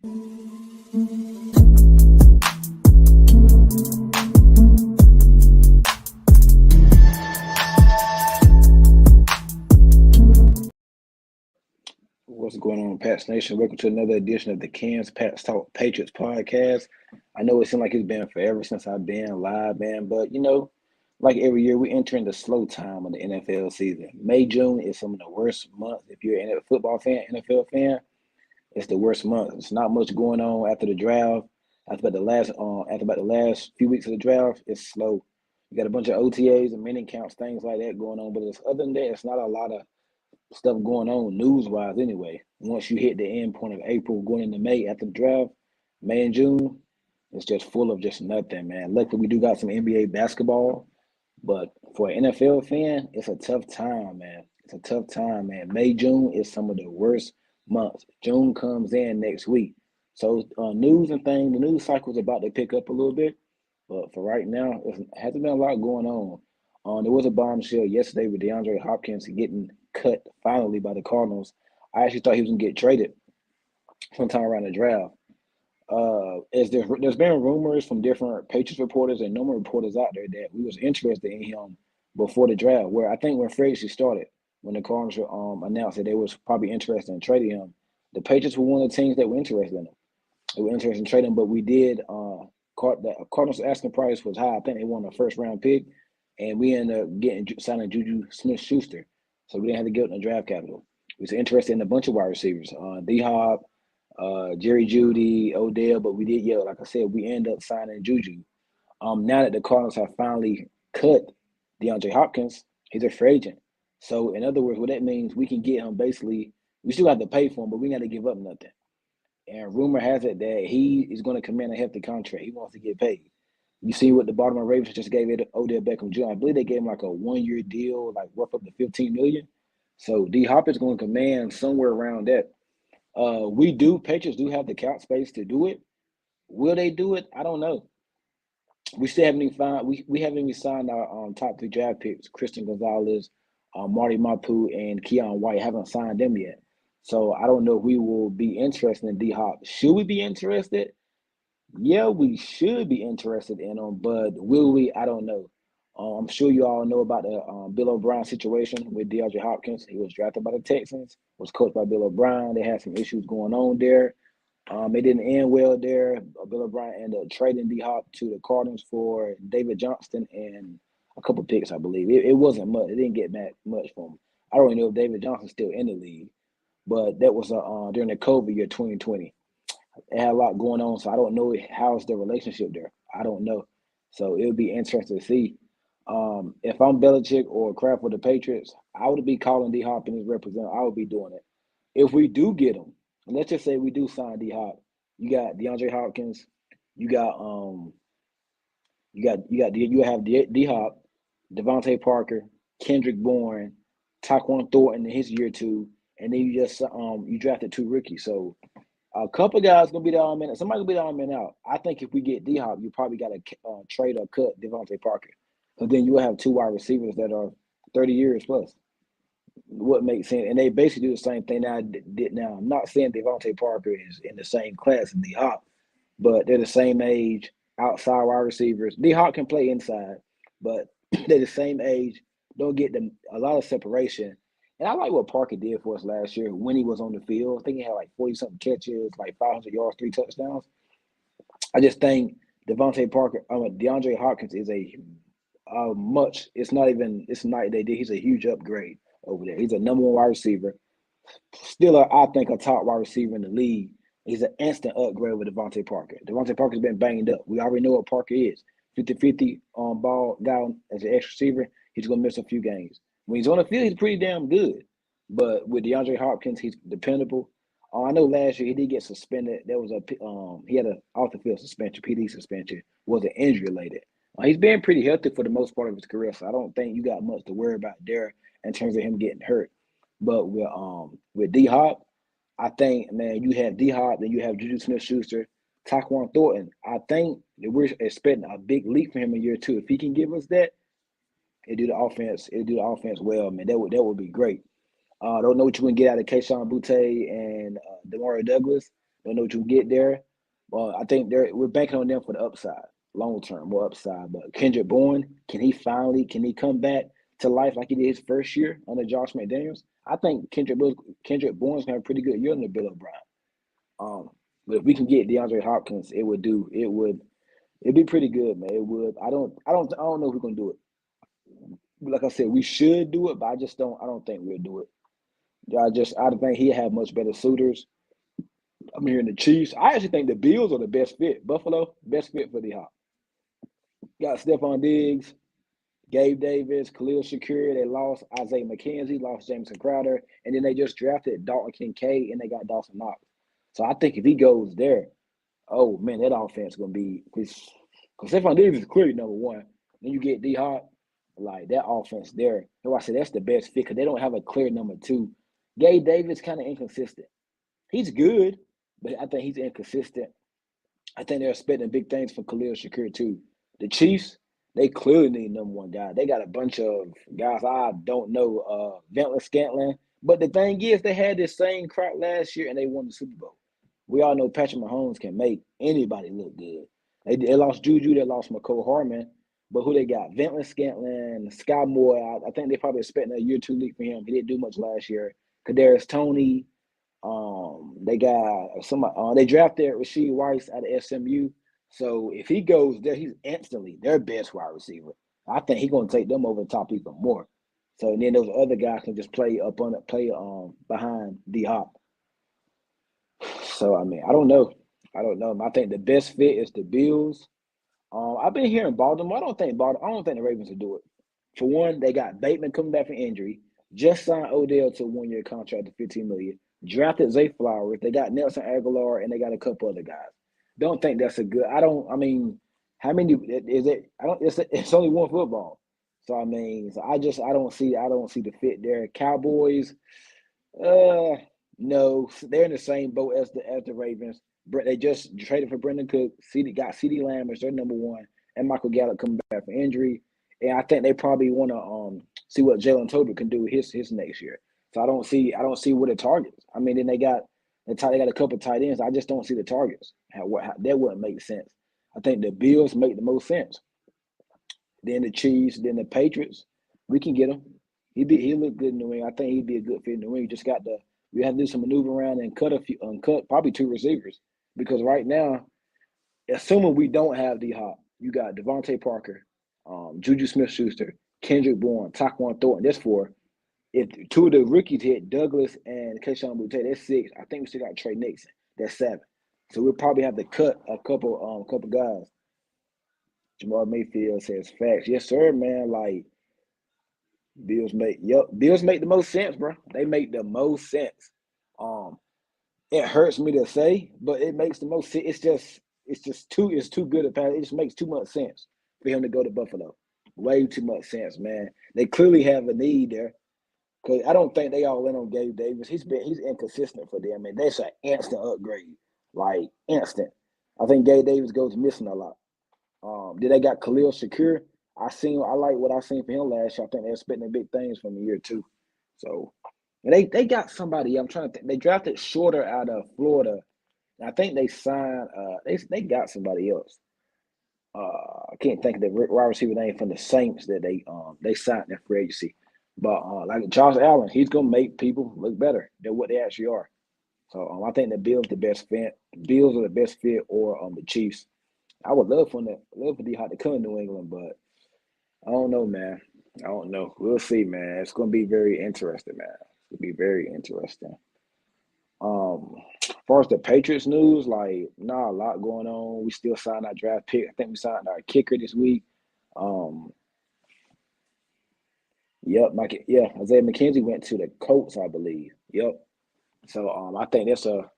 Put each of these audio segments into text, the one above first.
What's going on, Pats Nation? Welcome to another edition of the Cam's Pats Talk Patriots podcast. I know it seems like it's been forever since I've been live, man, but like every year, we enter the slow time of the NFL season. May, June is some of the worst months. If you're a football fan, NFL fan, it's the worst month. It's not much going on after the draft. After about the last few weeks of the draft, it's slow. You got a bunch of OTAs and mini counts, things like that going on, but other than that, it's not a lot of stuff going on news wise anyway. Once you hit the end point of April, going into May after the draft, May and June, it's just full of just nothing, man. Luckily, we do got some NBA basketball, but for an NFL fan, it's a tough time, man. It's a tough time, man. May, June is some of the worst months. June comes in next week. So news and things, the news cycle is about to pick up a little bit, but for right now, it hasn't been a lot going on. There was a bombshell yesterday with Deandre Hopkins getting cut finally by the Cardinals. I actually thought he was gonna get traded sometime around the draft. As there's been rumors from different Patriots reporters and normal reporters out there that we was interested in him before the draft. Where I think when free agency started, when the Cardinals announced that they was probably interested in trading him, the Patriots were one of the teams that were interested in him. They were interested in trading, but we did. The Cardinals' asking price was high. I think they wanted a first round pick, and we ended up signing Juju Smith-Schuster, so we didn't have to give up the draft capital. We was interested in a bunch of wide receivers, D Hop, Jerry Jeudy, Odell, but we did, like I said, we ended up signing Juju. Now that the Cardinals have finally cut DeAndre Hopkins, he's a free agent. So in other words, what that means, we can get him basically. We still have to pay for him, but we got to give up nothing. And rumor has it that he is going to command a hefty contract. He wants to get paid. You see what the Baltimore Ravens just gave it Odell Beckham Jr. I believe they gave him like a 1 year deal, like worth up to $15 million. So D Hop is going to command somewhere around that. Patriots do have the cap space to do it. Will they do it? I don't know. We still haven't even found we haven't even signed our top 3 draft picks. Christian Gonzalez, Marty Mapu, and Keon White haven't signed them yet. So I don't know if we will be interested in D Hop. Should we be interested? Yeah, we should be interested in him, but will we? I don't know. I'm sure you all know about the Bill O'Brien situation with DeAndre Hopkins. He was drafted by the Texans, was coached by Bill O'Brien. They had some issues going on there. It didn't end well there. Bill O'Brien ended up trading D Hop to the Cardinals for David Johnston and a couple picks, I believe. It wasn't much. It didn't get that much from him. I don't even know if David Johnston's still in the league, but that was during the COVID year 2020. It had a lot going on, so I don't know how's the relationship there. I don't know. So it would be interesting to see. If I'm Belichick or Kraft for the Patriots, I would be calling D Hop and his representative. I would be doing it. If we do get him, and let's just say we do sign D Hop, you got DeAndre Hopkins, you got you have D Hop, Devontae Parker, Kendrick Bourne, Taquan Thornton in his year 2, and then you drafted 2 rookies. So a couple guys gonna be the odd man. Somebody gonna be the odd man out. I think if we get D Hop, you probably got to trade or cut Devontae Parker, because then you will have 2 wide receivers that are 30 years plus. What makes sense, and they basically do the same thing that I did now. I'm not saying Devontae Parker is in the same class as D Hop, but they're the same age, outside wide receivers. D Hop can play inside, but they're the same age. Don't get them a lot of separation. And I like what Parker did for us last year when he was on the field. I think he had like 40-something catches, like 500 yards, 3 touchdowns. I just think DeAndre Hopkins is it's not they did. He's a huge upgrade over there. He's a number 1 wide receiver. Still, I think a top wide receiver in the league. He's an instant upgrade with Devontae Parker. Devontae Parker's been banged up. We already know what Parker is. 50-50 ball guy as an X receiver. He's going to miss a few games. When he's on the field, he's pretty damn good. But with DeAndre Hopkins, he's dependable. I know last year he did get suspended. There was he had an off the field suspension, PD suspension, wasn't injury related. He's been pretty healthy for the most part of his career, so I don't think you got much to worry about there in terms of him getting hurt. But with D Hop, I think, man, you have D Hop, then you have Juju Smith-Schuster, Taquan Thornton. I think that we're expecting a big leap from him in year 2. If he can give us that, it'll do the offense. It'll do the offense well, man. That would be great. I don't know what you can get out of Keyshawn Butte and Demario Douglas. Don't know what you get there. Well, I think we're banking on them for the upside, long term, more upside. But Kendrick Bourne, can he come back to life like he did his first year under Josh McDaniels? I think Kendrick Bourne's gonna have a pretty good year under Bill O'Brien. But if we can get DeAndre Hopkins, it'd be pretty good, man. It would. I don't know if we're gonna do it. Like I said, we should do it, but I don't think we'll do it. I don't think he have much better suitors. I'm hearing the Chiefs. I actually think the Bills are the best fit. Buffalo, best fit for the Hawks. Got Stephon Diggs, Gabe Davis, Khalil Shakir. They lost Isaiah McKenzie, lost Jameson Crowder, and then they just drafted Dalton Kincaid, and they got Dawson Knox. So I think if he goes there, oh man, that offense is gonna be because Stephon Diggs is clearly number one. Then you get D Hop, like that offense there. So I said that's the best fit because they don't have a clear number two. Gabe Davis kind of inconsistent. He's good, but I think he's inconsistent. I think they're expecting big things from Khalil Shakir too. The Chiefs, they clearly need number one guy. They got a bunch of guys I don't know, Ventlin Scantlin. But the thing is, they had this same crop last year and they won the Super Bowl. We all know Patrick Mahomes can make anybody look good. They lost Juju, they lost McCole Harmon, but who they got? Ventlin Scantlin, Sky Moore. I think they probably expecting a year two leap for him. He didn't do much last year. Kadarius Toney. They got somebody. They drafted Rasheed Rice out of SMU. So if he goes there, he's instantly their best wide receiver. I think he's gonna take them over the top even more. So then those other guys can just play up on it, play behind D Hop. So I mean, I don't know. I don't know. I think the best fit is the Bills. I've been hearing Baltimore. I don't think the Ravens will do it. For one, they got Bateman coming back from injury. Just signed Odell to a 1-year contract of $15 million. Drafted Zay Flowers. They got Nelson Aguilar and they got a couple other guys. Don't think that's a good. I don't. I mean, how many is it? I don't. It's only one football. So I mean, I don't see the fit there. Cowboys. No, they're in the same boat as the Ravens. They just traded for Brendan Cook. Got CD Lamb as their number one, and Michael Gallup coming back from injury. And I think they probably want to see what Jalen Tolbert can do his next year. So I don't see what the targets. I mean, then they got a couple tight ends. I just don't see the targets. That wouldn't make sense. I think the Bills make the most sense. Then the Chiefs, then the Patriots. We can get him. He looked good in the ring. I think he'd be a good fit in the ring. We have to do some maneuver around and cut probably two receivers because right now, assuming we don't have D Hop, you got Devontae Parker, Juju Smith-Schuster, Kendrick Bourne, Taquan Thornton. That's four. If two of the rookies hit, Douglas and Keyshawn Boutte, that's six. I think we still got Trey Nixon. That's seven. So we'll probably have to cut a couple guys. Jamar Mayfield says facts. Yes, sir, man. Like Bills make the most sense, bro. They make the most sense. It hurts me to say, but it makes the most sense. It's too good a pass. It just makes too much sense for him to go to Buffalo. Way too much sense, man. They clearly have a need there. Cause I don't think they all in on Gabe Davis. He's inconsistent for them, and that's an instant upgrade, like instant. I think Gabe Davis goes missing a lot. Then they got Khalil Shakir. I like what I seen for him last year. I think they're expecting big things from the year too. So, and they got somebody. I'm trying to think. They drafted Shorter out of Florida. I think they signed. They got somebody else. I can't think of the wide receiver name from the Saints that they signed in free agency. But like Josh Allen, he's gonna make people look better than what they actually are. So I think the Bills the best fit. Bills are the best fit, or the Chiefs. I would love for D Hop to come to New England, but I don't know, man. I don't know. We'll see, man. It's gonna be very interesting, man. It's gonna be very interesting. As far as the Patriots news, like, a lot going on. We still signed our draft pick. I think we signed our kicker this week. Yep, Isaiah McKenzie went to the Colts, I believe. Yep. So I think that's a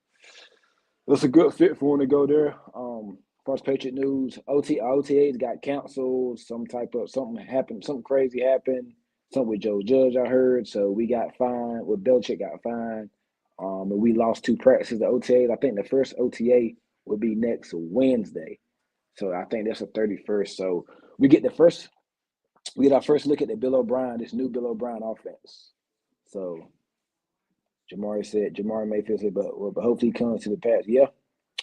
good fit for him to go there. First Patriot news, OTAs got canceled. Something happened, something crazy happened. Something with Joe Judge, I heard. So we got fined. Belichick got fined. And we lost 2 practices to OTAs. I think the first OTA will be next Wednesday. So I think that's the 31st. So we get our first look at the this new Bill O'Brien offense. So Jamar Mayfield said, but hopefully he comes to the pass. Yeah,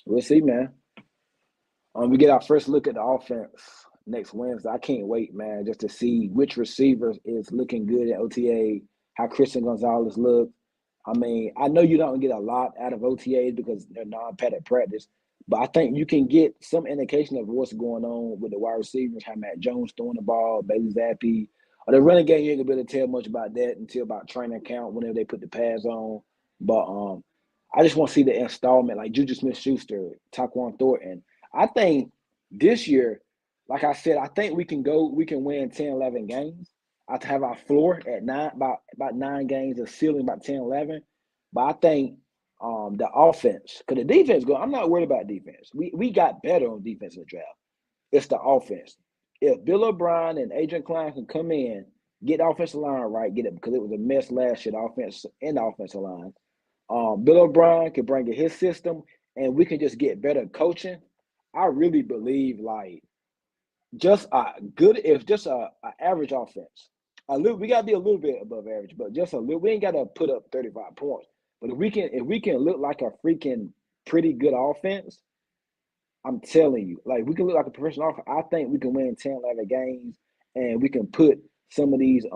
We'll see, man. We get our first look at the offense next Wednesday. I can't wait, man, just to see which receiver is looking good at OTA, how Christian Gonzalez looks. I mean, I know you don't get a lot out of OTAs because they're non-padded practice, but I think you can get some indication of what's going on with the wide receivers, how Matt Jones throwing the ball, Bailey Zappi. Or the running game, you ain't gonna be able to tell much about that until about training camp whenever they put the pads on. But I just want to see the installment like Juju Smith-Schuster, Taquan Thornton. I think this year, like I said, I think we can win 10, 11 games. I have our floor at about 9 games, a ceiling about 10, 11. But I think the offense, because the defense go, I'm not worried about defense. We got better on defense in the draft. It's the offense. If Bill O'Brien and Adrian Klein can come in, get the offensive line right, get it because it was a mess last year, the offense and the offensive line. Bill O'Brien can bring in his system, and we can just get better coaching. I really believe like just a good, if just a average offense. A little, we gotta be a little bit above average, but just a little. We ain't gotta put up 35 points. But if we can look like a freaking pretty good offense, I'm telling you, like we can look like a professional offense. I think we can win 10, 11 games, and we can put some of these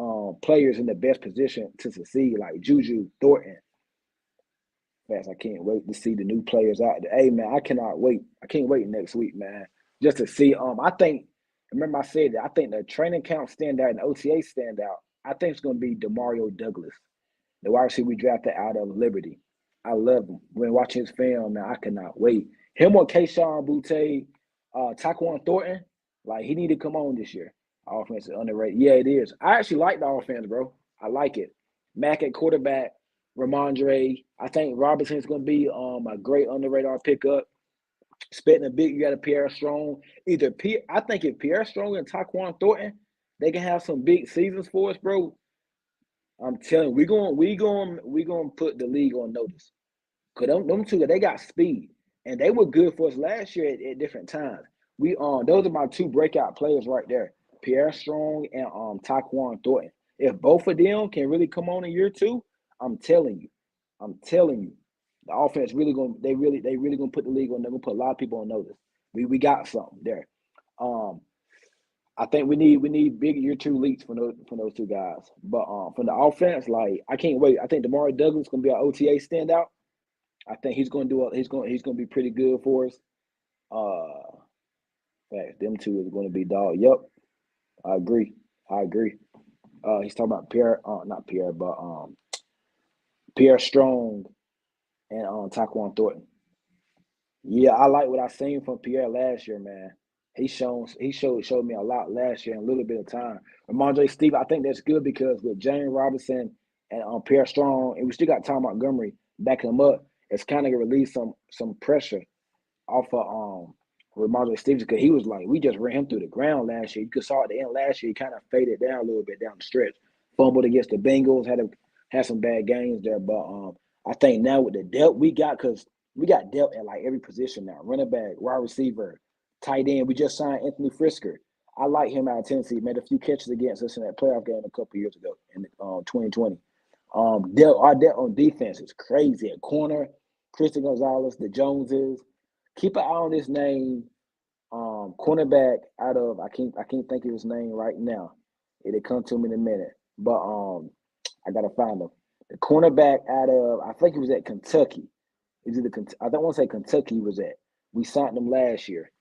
players in the best position to succeed, like Juju Thornton. Fast. I can't wait to see the new players out there. Hey man, I cannot wait. I can't wait next week, man. Just to see. I think remember I said that I think the training camp standout and the OTA standout. I think it's gonna be Demario Douglas, the wide receiver we drafted out of Liberty. I love him. When watching his film, man, I cannot wait. Him or Kayshawn Butte, Taquan Thornton, like he need to come on this year. Our offense is underrated. Yeah, it is. I actually like the offense, bro. I like it. Mack at quarterback, Ramondre. I think Robinson's going to be a great underrated pickup. Expecting a big, you got a Pierre Strong. I think if Pierre Strong and Taquan Thornton, they can have some big seasons for us, bro. I'm telling you, we going to put the league on notice. Cause them two, they got speed, and they were good for us last year at different times. We those are my two breakout players right there, Pierre Strong and Taquan Thornton. If both of them can really come on in year two, I'm telling you, the offense they really gonna put the league on. They're gonna put a lot of people on notice. We got something there. Um, I think we need big year two leads from those two guys. But from the offense, like I can't wait. I think Demario Douglas is gonna be our OTA standout. I think he's going to do. He's going to be pretty good for us. Uh, them two is going to be dog. Yep, I agree. I agree. He's talking about Pierre, not Pierre, but Pierre Strong and Taquan Thornton. Yeah, I like what I seen from Pierre last year, man. He showed me a lot last year in a little bit of time. Ramondre Steve, I think that's good because with James Robinson and Pierre Strong, and we still got Tom Montgomery backing him up, it's kind of gonna release some pressure off of Ramondre Stevenson because he was like we just ran him through the ground last year. You could saw at the end last year he kind of faded down a little bit down the stretch. Fumbled against the Bengals, had some bad games there, but I think now with the depth we got because we got depth at like every position now. Running back, wide receiver, tight end. We just signed Anthony Frisker. I like him out of Tennessee. He made a few catches against us in that playoff game a couple years ago in 2020. Our depth on defense is crazy. At corner, Christian Gonzalez, the Joneses. Keep an eye on this name. Cornerback out of I can't think of his name right now. It'll come to me in a minute. But I gotta find him. The cornerback out of I think he was at Kentucky. I don't want to say Kentucky he was at. We signed him last year.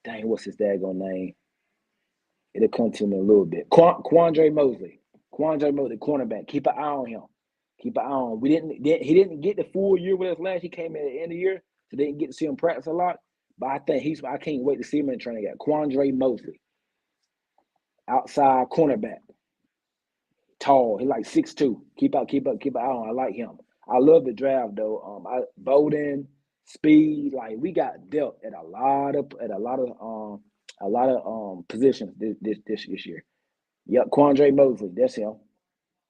Dang, what's his daggone name? It'll come to me a little bit. Quandre Mosley. Quandre Mosley, cornerback. Keep an eye on him. Keep an eye on him. He didn't get the full year with us last. He came in at the end of the year, so they didn't get to see him practice a lot. But I think I can't wait to see him in training camp. Quandre Mosley, outside cornerback, tall. He like 6'2". Keep an eye on. I like him. I love the draft though. Bowden, speed, like we got depth at a lot of positions this year. Yep, Quandre Mosley, that's him.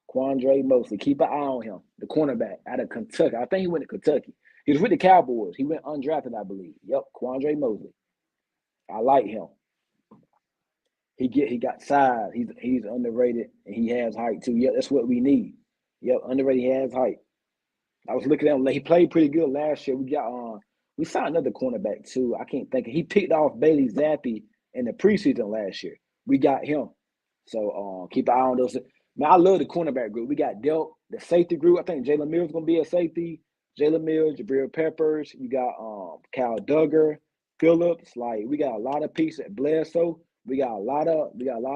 Quandre Mosley. Keep an eye on him. The cornerback out of Kentucky. I think he went to Kentucky. He was with the Cowboys. He went undrafted, I believe. Yep, Quandre Mosley. I like him. He got size. He's underrated and he has height too. Yep, that's what we need. Yep, underrated. He has height. I was looking at him. He played pretty good last year. We signed another cornerback too. I can't think. He picked off Bailey Zappi in the preseason last year. We got him. So keep an eye on those. Man, I love the cornerback group. We got Delp, the safety group. I think Jalen Mills gonna be a safety. Jalen Mills, Jabril Peppers. You got Cal Duggar, Phillips. Like we got a lot of pieces at Bledsoe. We got a lot of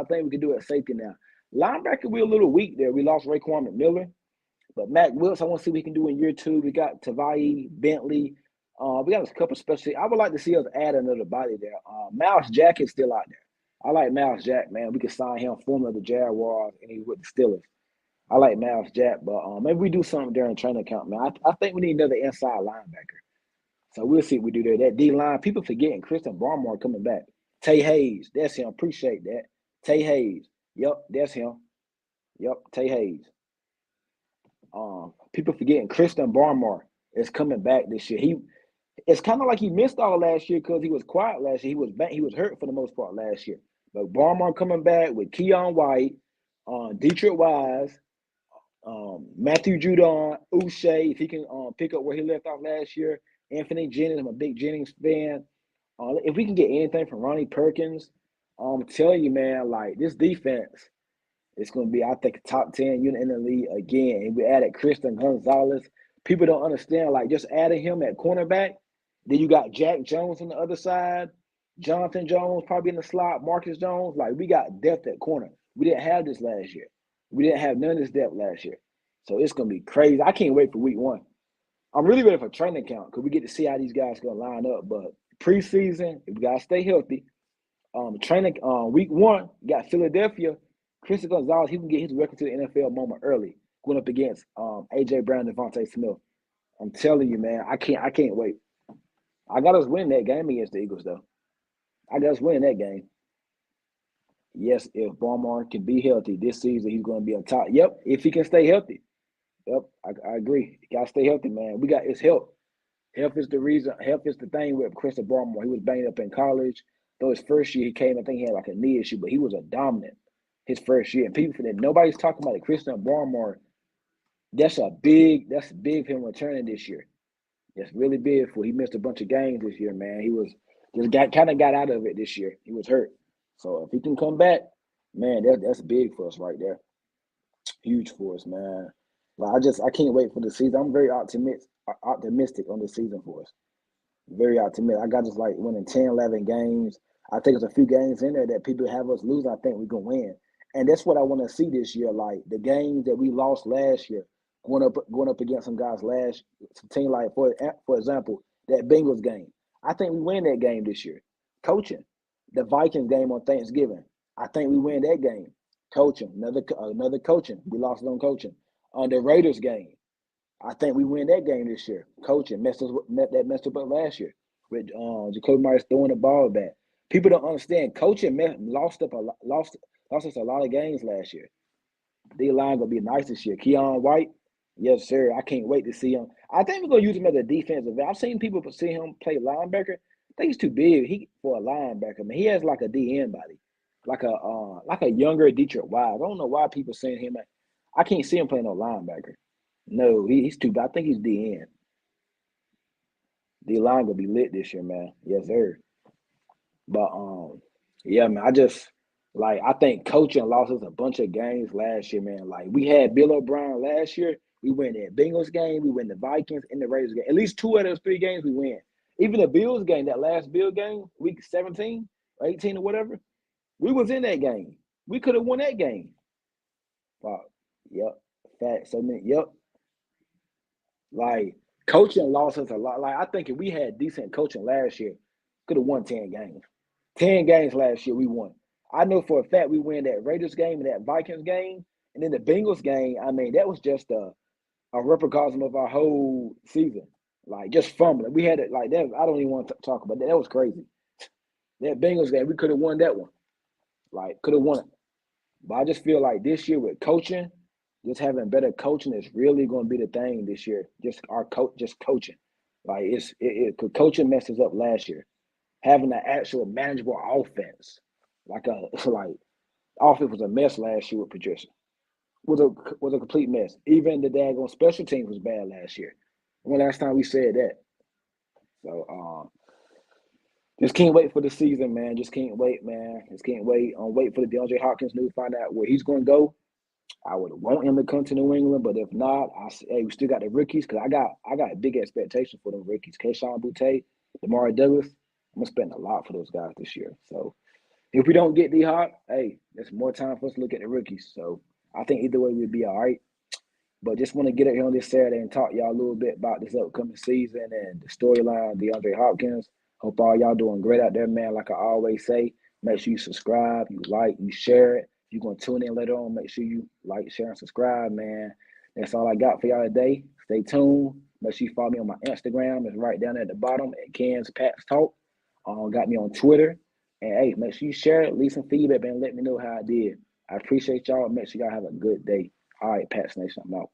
things we can do at safety now. Linebacker, we're a little weak there. We lost Raekwon McMillan. But Mac Willis, I want to see what we can do in year two. We got Tavai, Bentley. We got a couple special. I would like to see us add another body there. Miles Jack is still out there. I like Miles Jack, man. We could sign him, former of the Jaguars, and he's with the Steelers. I like Miles Jack, but maybe we do something during training camp, man. I think we need another inside linebacker. So we'll see what we do there. That D line, people forgetting Christian Barmore coming back. Tay Hayes, that's him. Appreciate that. Tay Hayes. Yep, that's him. Yep, Tay Hayes. People forgetting Christian Barmore is coming back this year. It's kind of like he missed all last year because he was quiet last year. He was hurt for the most part last year. But Barmore coming back with Keon White, Dietrich Wise, Matthew Judon, Uche, if he can pick up where he left off last year. Anthony Jennings, I'm a big Jennings fan. If we can get anything from Ronnie Perkins, I'm telling you, man, like this defense, it's going to be, I think, a top 10 unit in the league again. And we added Christian Gonzalez. People don't understand, like, just adding him at cornerback. Then you got Jack Jones on the other side. Jonathan Jones probably in the slot. Marcus Jones. Like, we got depth at corner. We didn't have this last year. We didn't have none of this depth last year. So it's going to be crazy. I can't wait for week one. I'm really ready for training camp because we get to see how these guys going to line up. But preseason, we got to stay healthy. Training week one, got Philadelphia. Christian Gonzalez, he can get his record to the NFL moment early, going up against A.J. Brown and Devontae Smith. I'm telling you, man, I can't wait. I got us winning that game against the Eagles, though. I got us winning that game. Yes, if Barmore can be healthy this season, he's going to be on top. Yep, if he can stay healthy. Yep, I agree. You got to stay healthy, man. It's health. Health is the reason. Health is the thing with Christian Barmore. He was banged up in college. Though his first year he came, I think he had like a knee issue, but he was a dominant his first year. And people that nobody's talking about it. Christian Barmore, that's big for him returning this year. That's really big for he missed a bunch of games this year, man. He was just got out of it this year. He was hurt. So if he can come back, man, that's big for us right there. Huge for us, man. Like I can't wait for the season. I'm very optimistic on the season for us. Very optimistic. I got us like winning 10, 11 games. I think there's a few games in there that people have us lose. I think we're going to win. And that's what I want to see this year. Like the games that we lost last year, going up against some guys some team like, for example, that Bengals game. I think we win that game this year. Coaching. The Vikings game on Thanksgiving. I think we win that game. Coaching. Another coaching. We lost it on coaching. On the Raiders game. I think we win that game this year. Coaching messed us up last year with Jacoby Myers throwing the ball back. People don't understand. Coaching lost us a lot of games last year. D line gonna be nice this year. Keon White, yes sir. I can't wait to see him. I think we're gonna use him as a defensive end. I've seen people see him play linebacker. I think he's too big. For a linebacker, man. He has like a DN body, like a younger Dietrich Wise. I don't know why people saying him. I can't see him playing no linebacker. No, he's too bad. I think he's DN. D line gonna be lit this year, man. Yes, sir. But yeah, man. I think coaching lost us a bunch of games last year, man. Like we had Bill O'Brien last year. We win that Bengals game, we win the Vikings and the Raiders game. At least 2 out of those 3 games we win. Even the Bills game, that last Bill game, week 17 or 18 or whatever, we was in that game. We could have won that game. Wow. Yep. Fact. So many. Yep. Like coaching lost us a lot. Like I think if we had decent coaching last year, could have won 10 games. 10 games last year we won. I know for a fact we win that Raiders game and that Vikings game, and then the Bengals game. I mean, that was just a repercussion of our whole season. Like just fumbling. We had it like that. I don't even want to talk about that. That was crazy. That Bengals game, we could have won that one. Like could have won it. But I just feel like this year with coaching, just having better coaching is really going to be the thing this year. Just our just coaching. Like cause coaching messes up last year. Having an actual manageable offense, like offense was a mess last year with Patricia. Was a complete mess. Even the daggone special teams was bad last year. When last time we said that? So just can't wait for the season, man. Just can't wait, man. Just can't wait. Wait for the DeAndre Hopkins news. Find out where he's going to go. I would want him to come to New England, but if not, hey, we still got the rookies because I got big expectations for them rookies. Kayshon Boutte, Demari Douglas. I'm gonna spend a lot for those guys this year. So if we don't get D Hop, hey, there's more time for us to look at the rookies. So I think either way we'd be all right. But just want to get up here on this Saturday and talk to y'all a little bit about this upcoming season and the storyline of DeAndre Hopkins. Hope all y'all doing great out there, man. Like I always say, make sure you subscribe, you like, you share it. If you're going to tune in later on, make sure you like, share, and subscribe, man. That's all I got for y'all today. Stay tuned. Make sure you follow me on my Instagram. It's right down at the bottom at Ken's Pats Talk. Got me on Twitter. And, hey, make sure you share it, leave some feedback, and let me know how I did. I appreciate y'all. Make sure y'all have a good day. All right, Pats Nation, I'm out.